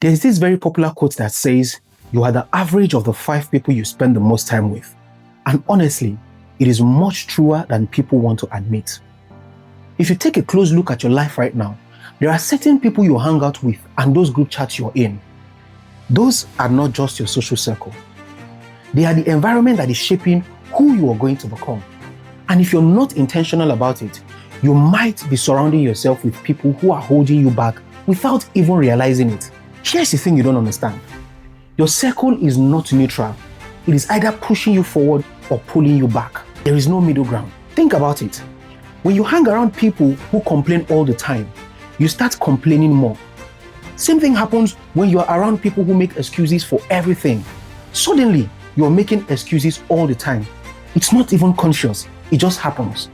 There's this very popular quote that says, "You are the average of the 5 people you spend the most time with." And honestly, it is much truer than people want to admit. If you take a close look at your life right now, there are certain people you hang out with and those group chats you're in. Those are not just your social circle. They are the environment that is shaping who you are going to become. And if you're not intentional about it, you might be surrounding yourself with people who are holding you back without even realizing it. Here's the thing you don't understand. Your circle is not neutral. It is either pushing you forward or pulling you back. There is no middle ground. Think about it. When you hang around people who complain all the time, you start complaining more. Same thing happens when you are around people who make excuses for everything. Suddenly, you're making excuses all the time. It's not even conscious. It just happens.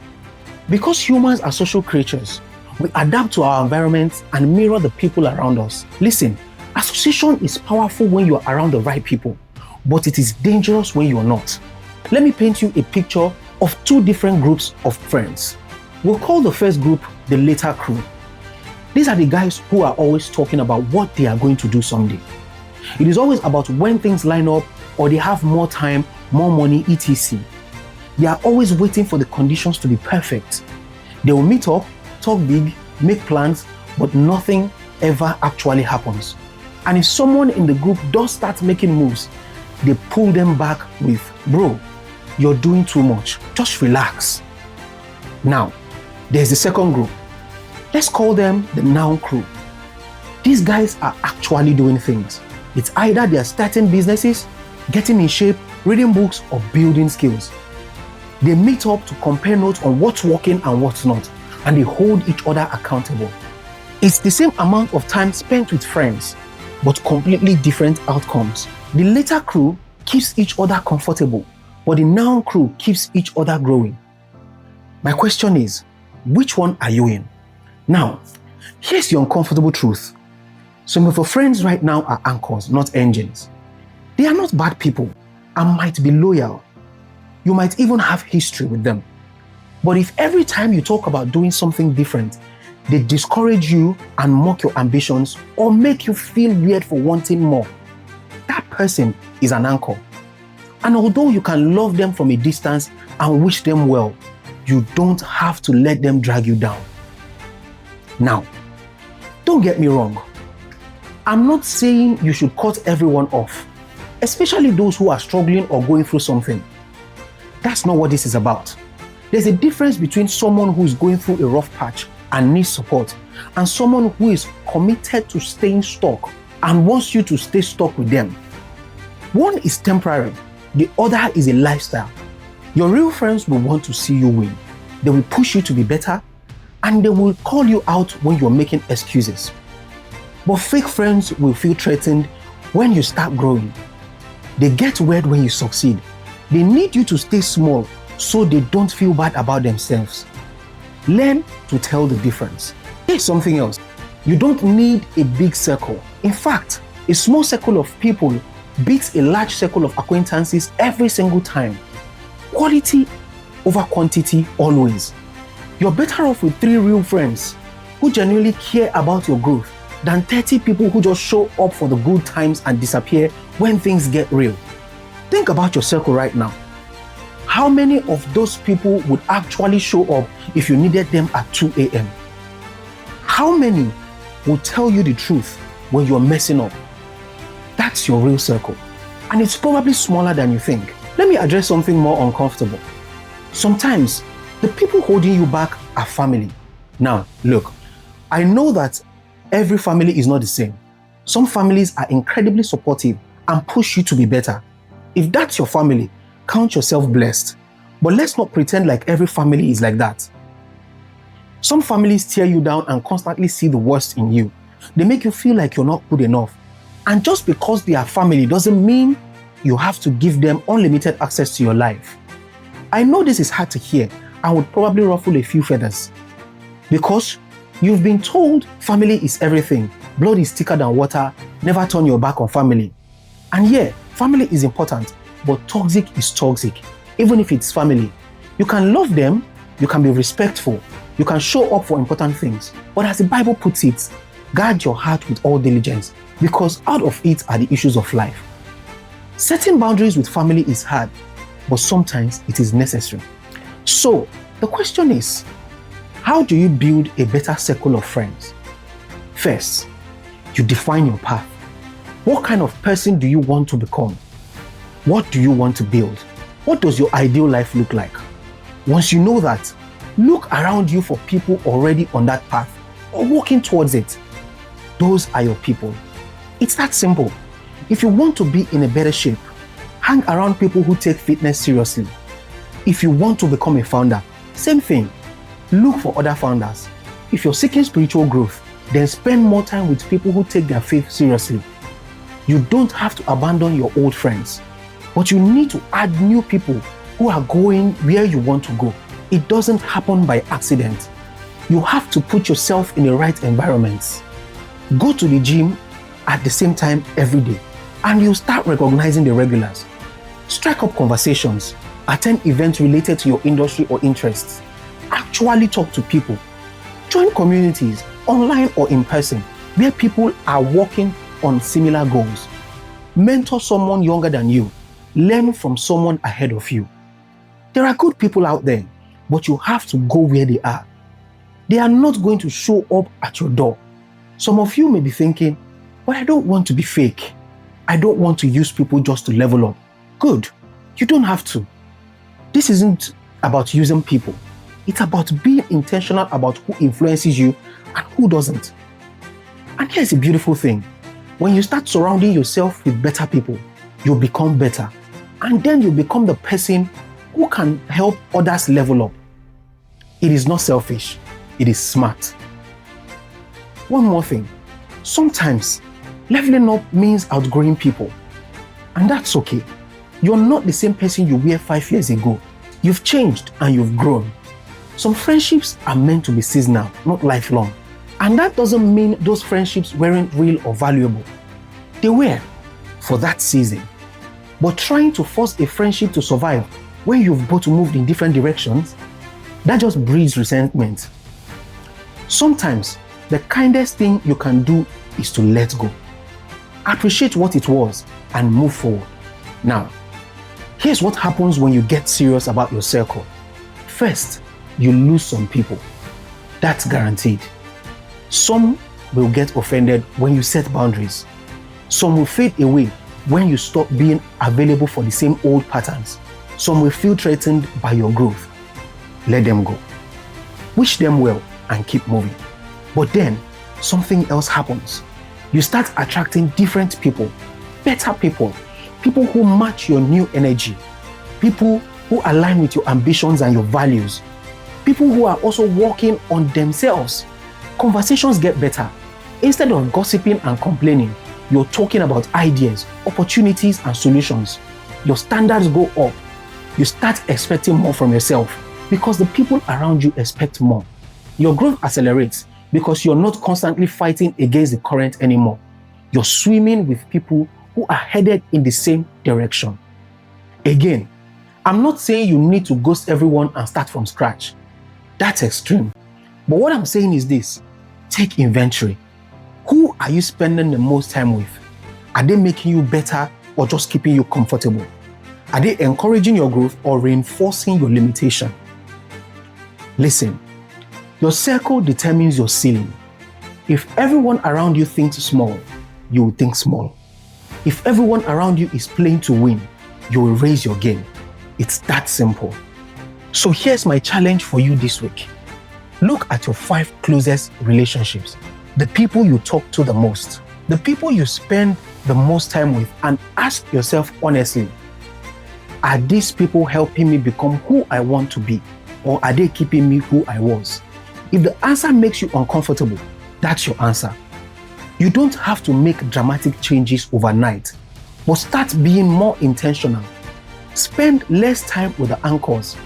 Because humans are social creatures, we adapt to our environments and mirror the people around us. Listen, association is powerful when you are around the right people, but it is dangerous when you are not. Let me paint you a picture of 2 different groups of friends. We'll call the first group the later crew. These are the guys who are always talking about what they are going to do someday. It is always about when things line up or they have more time, more money, etc. They are always waiting for the conditions to be perfect. They will meet up, talk big, make plans, but nothing ever actually happens. And if someone in the group does start making moves, they pull them back with, "Bro, you're doing too much. Just relax." Now, there's the second group. Let's call them the now crew. These guys are actually doing things. It's either they are starting businesses, getting in shape, reading books, or building skills. They meet up to compare notes on what's working and what's not, and they hold each other accountable. It's the same amount of time spent with friends, but completely different outcomes. The later crew keeps each other comfortable, but the now crew keeps each other growing. My question is, which one are you in? Now, here's the uncomfortable truth. Some of your friends right now are anchors, not engines. They are not bad people and might be loyal. You might even have history with them. But if every time you talk about doing something different, they discourage you and mock your ambitions or make you feel weird for wanting more, that person is an anchor. And although you can love them from a distance and wish them well, you don't have to let them drag you down. Now, don't get me wrong. I'm not saying you should cut everyone off, especially those who are struggling or going through something. That's not what this is about. There's a difference between someone who is going through a rough patch and needs support, and someone who is committed to staying stuck and wants you to stay stuck with them. One is temporary, the other is a lifestyle. Your real friends will want to see you win. They will push you to be better, and they will call you out when you're making excuses. But fake friends will feel threatened when you start growing. They get weird when you succeed. They need you to stay small so they don't feel bad about themselves. Learn to tell the difference. Here's something else. You don't need a big circle. In fact, a small circle of people beats a large circle of acquaintances every single time. Quality over quantity always. You're better off with 3 real friends who genuinely care about your growth than 30 people who just show up for the good times and disappear when things get real. Think about your circle right now. How many of those people would actually show up if you needed them at 2 a.m.? How many will tell you the truth when you're messing up? That's your real circle. And it's probably smaller than you think. Let me address something more uncomfortable. Sometimes, the people holding you back are family. Now, look, I know that every family is not the same. Some families are incredibly supportive and push you to be better. If that's your family, count yourself blessed. But let's not pretend like every family is like that. Some families tear you down and constantly see the worst in you. They make you feel like you're not good enough. And just because they are family doesn't mean you have to give them unlimited access to your life. I know this is hard to hear and would probably ruffle a few feathers. Because you've been told family is everything, blood is thicker than water, never turn your back on family. And yeah, family is important, but toxic is toxic. Even if it's family, you can love them, you can be respectful, You can show up for important things, but as the Bible puts it, guard your heart with all diligence, because out of it are the issues of life. Setting boundaries with family is hard, but sometimes it is necessary. So, the question is, how do you build a better circle of friends? First, you define your path. What kind of person do you want to become? What do you want to build? What does your ideal life look like? Once you know that, look around you for people already on that path or walking towards it. Those are your people. It's that simple. If you want to be in a better shape, hang around people who take fitness seriously. If you want to become a founder, same thing. Look for other founders. If you're seeking spiritual growth, then spend more time with people who take their faith seriously. You don't have to abandon your old friends, but you need to add new people who are going where you want to go. It doesn't happen by accident. You have to put yourself in the right environments. Go to the gym at the same time every day, and you'll start recognizing the regulars. Strike up conversations, attend events related to your industry or interests. Actually talk to people. Join communities, online or in person, where people are working on similar goals. Mentor someone younger than you. Learn from someone ahead of you. There are good people out there, but you have to go where they are. They are not going to show up at your door. Some of you may be thinking, but I don't want to be fake. I don't want to use people just to level up. Good. You don't have to. This isn't about using people. It's about being intentional about who influences you and who doesn't. And here's a beautiful thing. When you start surrounding yourself with better people, you'll become better. And then you become the person who can help others level up. It is not selfish. It is smart. One more thing. Sometimes leveling up means outgrowing people. And that's okay. You're not the same person you were 5 years ago. You've changed and you've grown. Some friendships are meant to be seasonal, not lifelong. And that doesn't mean those friendships weren't real or valuable. They were, for that season. But trying to force a friendship to survive when you've both moved in different directions, that just breeds resentment. Sometimes, the kindest thing you can do is to let go. Appreciate what it was and move forward. Now, here's what happens when you get serious about your circle. First, you lose some people. That's guaranteed. Some will get offended when you set boundaries. Some will fade away when you stop being available for the same old patterns. Some will feel threatened by your growth. Let them go. Wish them well and keep moving. But then, something else happens. You start attracting different people, better people, people who match your new energy, people who align with your ambitions and your values, people who are also working on themselves. Conversations get better. Instead of gossiping and complaining, you're talking about ideas, opportunities, and solutions. Your standards go up. You start expecting more from yourself because the people around you expect more. Your growth accelerates because you're not constantly fighting against the current anymore. You're swimming with people who are headed in the same direction. Again, I'm not saying you need to ghost everyone and start from scratch. That's extreme. But what I'm saying is this: take inventory. Who are you spending the most time with? Are they making you better or just keeping you comfortable? Are they encouraging your growth or reinforcing your limitation? Listen, your circle determines your ceiling. If everyone around you thinks small, you will think small. If everyone around you is playing to win, you will raise your game. It's that simple. So here's my challenge for you this week. Look at your 5 closest relationships, the people you talk to the most, the people you spend the most time with, and ask yourself honestly, are these people helping me become who I want to be, or are they keeping me who I was? If the answer makes you uncomfortable, that's your answer. You don't have to make dramatic changes overnight, but start being more intentional. Spend less time with the anchors.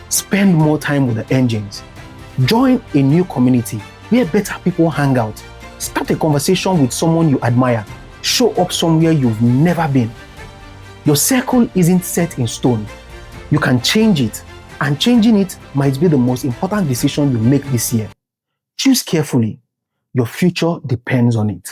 Spend more time with the engines. Join a new community where better people hang out. Start a conversation with someone you admire. Show up somewhere you've never been. Your circle isn't set in stone. You can change it, and changing it might be the most important decision you make this year. Choose carefully. Your future depends on it.